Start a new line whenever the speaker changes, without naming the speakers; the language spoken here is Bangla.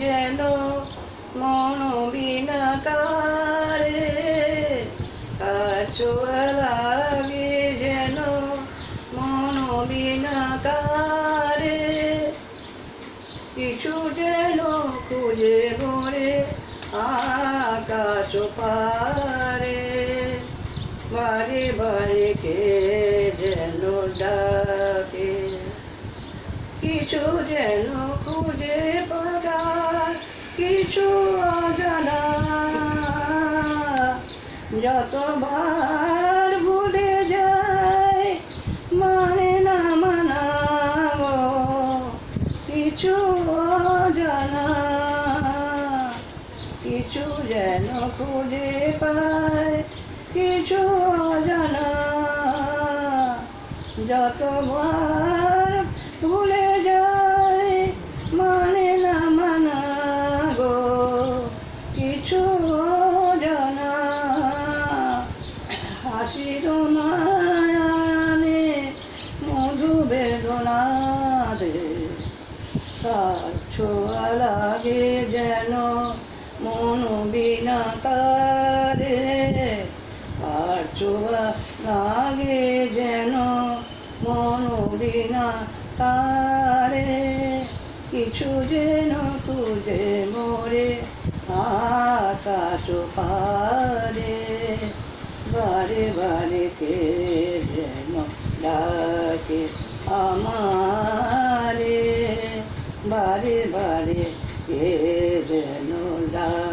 যেন মন বিনা তারে, কার ছোঁয়া লাগে যেন মন বিনা তারে। কিছু যেন খুঁজে মোরে আকাশ পারে, বারে বারে কে যেন ডাকে। কিছু যেন খুঁজে পায় কিছু অজানা, যতবার ভুলে যায় মানে না মানা গো। কিছু অজানা, কিছু যেন খুঁজে পায় কিছু অজানা, যতবার ভুলে যায় মানে না মানা গো। কিছু অজানা, হাসির নয়নে মধু বেদনা দে, কার ছোঁয়া লাগে যেন মন বিনা তারে, কার ছোঁয়া লাগে যেন মন বিনা তারে। কিছু যেন খুঁজে মোরে আকাশ পারে, বারে বারে কে যেন ডাকে আমারে, বারে বারে কে যেন ডাকে।